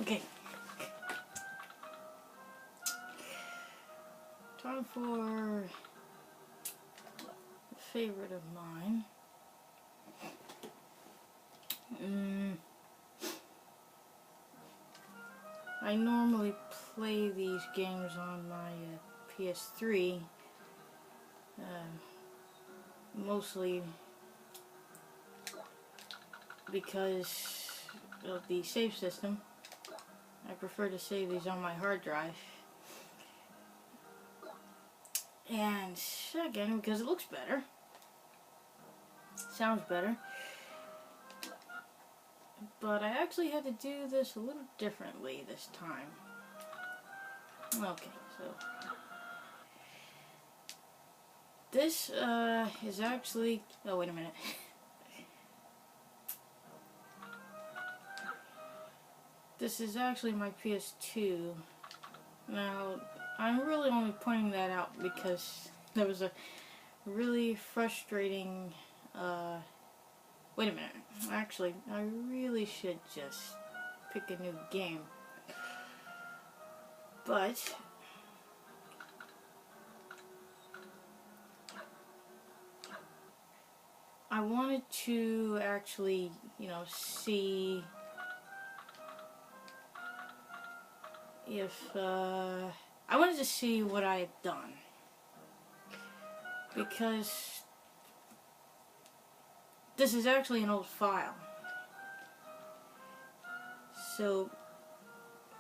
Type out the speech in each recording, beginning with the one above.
Okay. Time for a favorite of mine. I normally play these games on my PS3, mostly because of the save system. I prefer to save these on my hard drive. And second, because it looks better. Sounds better. But I actually had to do this a little differently this time. Okay, so this is actually... Oh, wait a minute. This is actually my PS2. Now, I'm really only pointing that out because there was a really frustrating... Wait a minute. Actually, I really should just pick a new game. But I wanted to actually, see if I wanted to see what I had done, because this is actually an old file. So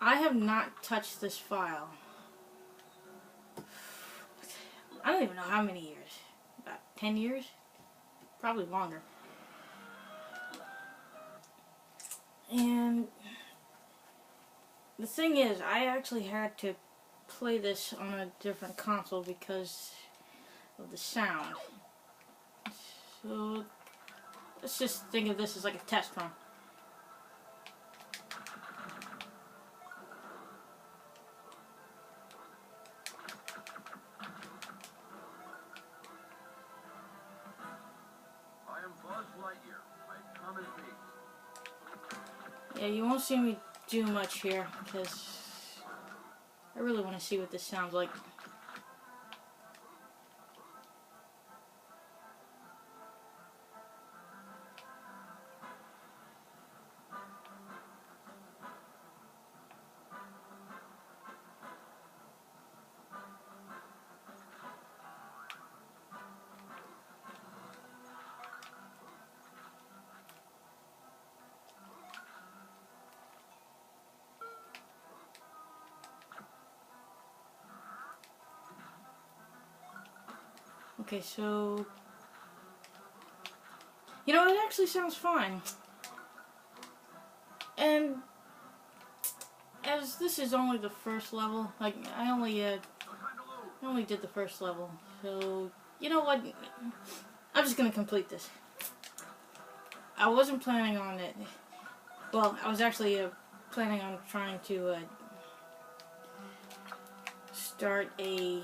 I have not touched this file. I don't even know how many years. About 10 years? Probably longer. And the thing is, I actually had to play this on a different console because of the sound. So let's just think of this as like a test run. I am Buzz Lightyear. I come in peace. Yeah, you won't see me do much here because I really want to see what this sounds like. Okay, so it actually sounds fine. And as this is only the first level, like I only did the first level, so you know what? I'm just gonna complete this. I wasn't planning on it. Well, I was actually planning on trying to start a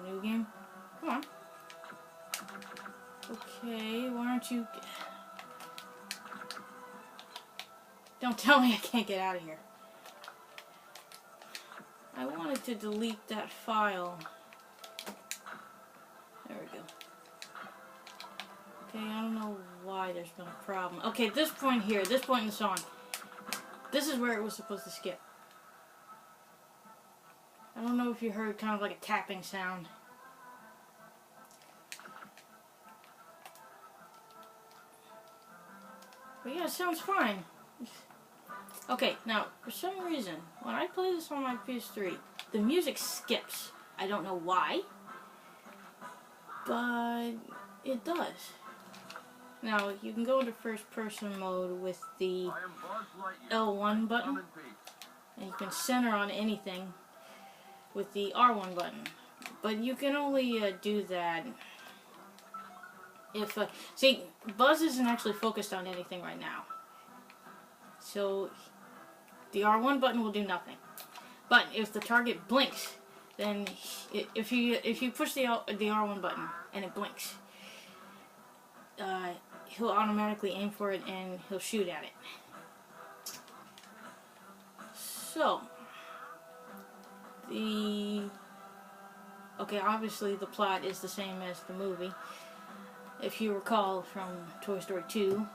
new game. Come on. Okay, why don't you... Don't tell me I can't get out of here. I wanted to delete that file. There we go. Okay, I don't know why there's been a problem. Okay, this point here, this point in the song, this is where it was supposed to skip. I don't know if you heard kind of like a tapping sound. But yeah, it sounds fine. Okay, now, for some reason, when I play this on my PS3, the music skips. I don't know why, but it does. Now, you can go into first-person mode with the L1 button, and you can center on anything with the R1 button. But you can only do that if... see, Buzz isn't actually focused on anything right now. So the R1 button will do nothing. But if the target blinks, then if you push the R1 button and it blinks, he'll automatically aim for it and he'll shoot at it. So, okay, obviously the plot is the same as the movie. If you recall from Toy Story 2,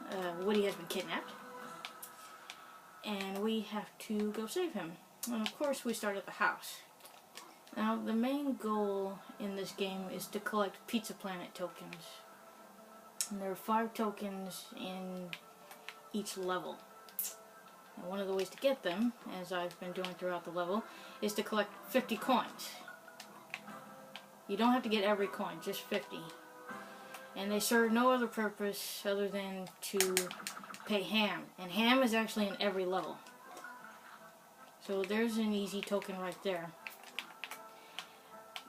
Woody has been kidnapped. And we have to go save him. And of course we start at the house. Now the main goal in this game is to collect Pizza Planet tokens. And there are 5 tokens in each level. And one of the ways to get them, as I've been doing throughout the level, is to collect 50 coins. You don't have to get every coin, just 50. And they serve no other purpose other than to pay Ham. And Ham is actually in every level. So there's an easy token right there.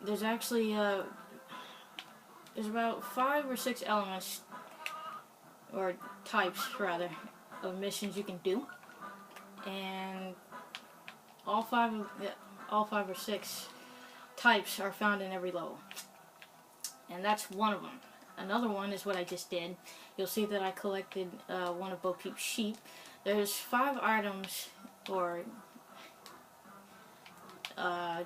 There's actually, there's about 5 or 6 elements, or types rather, of missions you can do. And all 5 or 6 types are found in every level. And that's one of them. Another one is what I just did. You'll see that I collected one of Bo Peep's sheep. There's 5 items, or 5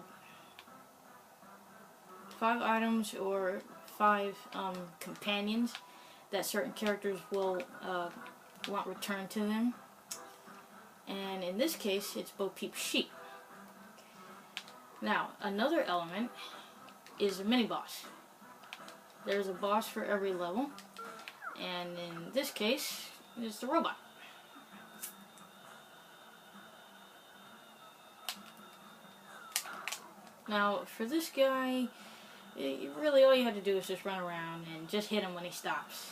items or 5 companions that certain characters will want returned to them. And in this case, it's Bo Peep's sheep. Now, another element is a mini-boss. There's a boss for every level, and in this case, it's the robot. Now, for this guy, really all you have to do is just run around and just hit him when he stops.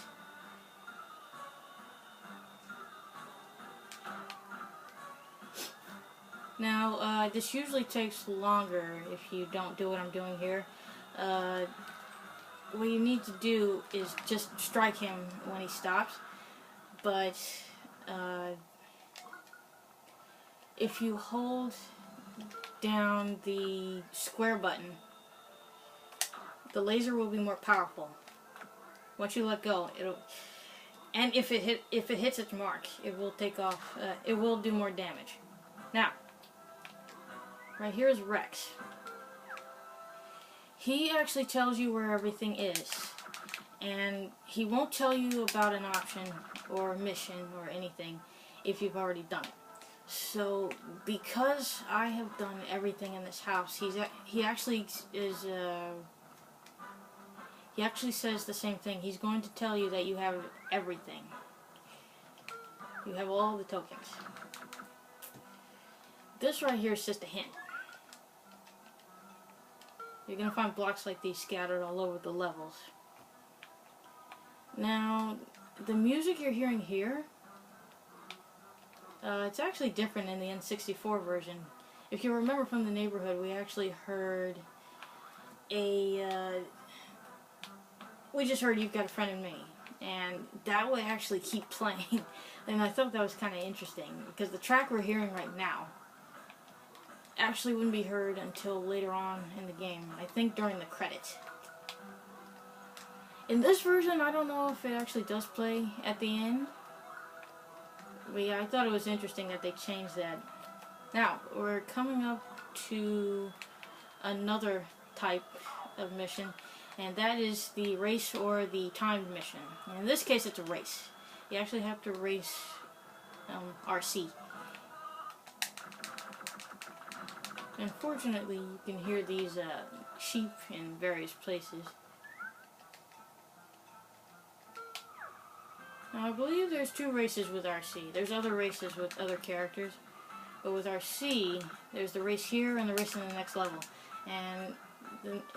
Now, this usually takes longer if you don't do what I'm doing here. What you need to do is just strike him when he stops, but if you hold down the square button, the laser will be more powerful. Once you let go, and if it hits its mark, it will take off. It will do more damage. Now, right here is Rex. He actually tells you where everything is, and he won't tell you about an option or a mission or anything if you've already done it. So, because I have done everything in this house, he actually says the same thing. He's going to tell you that you have everything. You have all the tokens. This right here is just a hint. You're going to find blocks like these scattered all over the levels. Now, the music you're hearing here, it's actually different in the N64 version. If you remember from the neighborhood, we actually heard we just heard You've Got a Friend in Me. And that would actually keep playing. And I thought that was kind of interesting, because the track we're hearing right now actually wouldn't be heard until later on in the game. I think during the credits. In this version, I don't know if it actually does play at the end. But yeah, I thought it was interesting that they changed that. Now, we're coming up to another type of mission, and that is the race or the timed mission. And in this case, it's a race. You actually have to race RC. Unfortunately, you can hear these sheep in various places. Now, I believe there's 2 races with RC. There's other races with other characters. But with RC, there's the race here and the race in the next level. And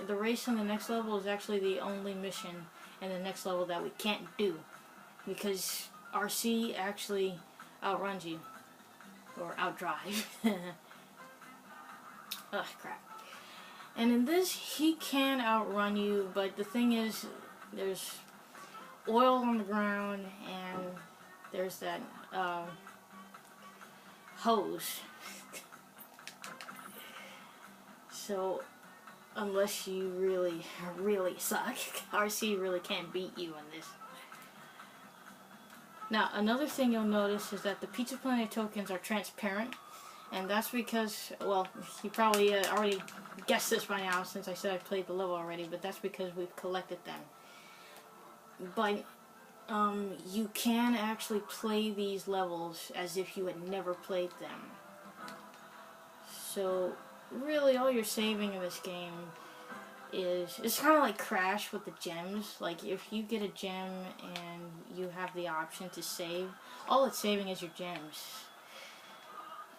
the race in the next level is actually the only mission in the next level that we can't do. Because RC actually outruns you. Or outdrive. Ugh, crap. And in this, he can outrun you, but the thing is, there's oil on the ground, and there's that hose. So, unless you really, really suck, RC really can't beat you in this. Now, another thing you'll notice is that the Pizza Planet tokens are transparent, And that's because, well, you probably already guessed this by now since I said I played the level already, but that's because we've collected them. But you can actually play these levels as if you had never played them. So really all you're saving in this game is, it's kind of like Crash with the gems. Like if you get a gem and you have the option to save, all it's saving is your gems.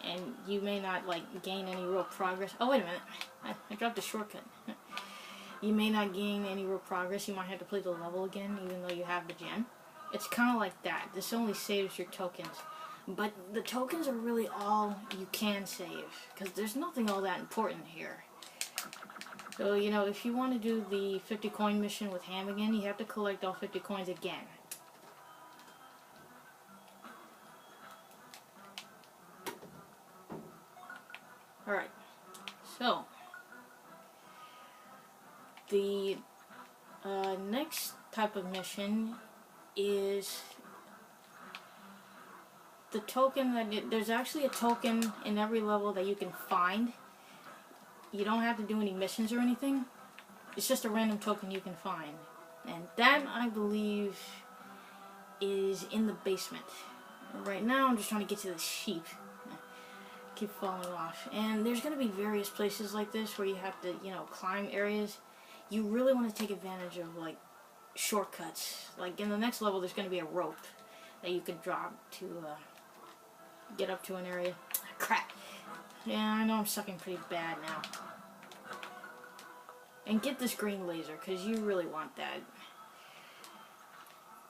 And you may not like gain any real progress. Oh wait a minute, I dropped a shortcut. You may not gain any real progress. You might have to play the level again even though you have the gem. It's kind of like that. This only saves your tokens. But the tokens are really all you can save, because there's nothing all that important here. So, you know, if you want to do the 50 coin mission with Ham again, you have to collect all 50 coins again. Alright, so the next type of mission is the token that there's actually a token in every level that you can find. You don't have to do any missions or anything. It's just a random token you can find. And that, I believe, is in the basement. Right now, I'm just trying to get to the sheep. Keep falling off. And there's going to be various places like this where you have to, you know, climb areas. You really want to take advantage of, like, shortcuts. Like, in the next level, there's going to be a rope that you can drop to get up to an area. Crap. Yeah, I know I'm sucking pretty bad now. And get this green laser, because you really want that.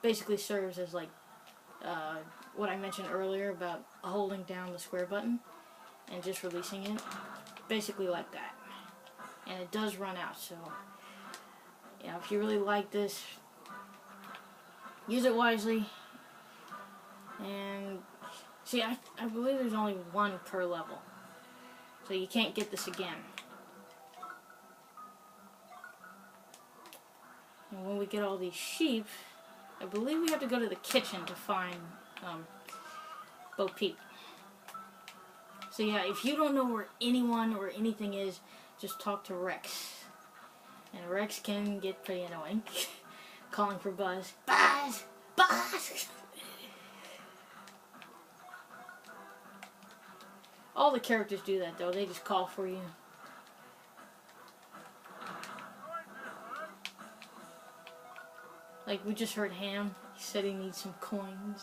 Basically serves as like what I mentioned earlier about holding down the square button and just releasing it. Basically like that. And it does run out, so you know, if you really like this, use it wisely. And see, I believe there's only one per level. So you can't get this again. And when we get all these sheep, I believe we have to go to the kitchen to find Bo Peep. So yeah, if you don't know where anyone or anything is, just talk to Rex. And Rex can get pretty annoying. Calling for Buzz. Buzz! Buzz! All the characters do that though, they just call for you. Like we just heard Ham, he said he needs some coins.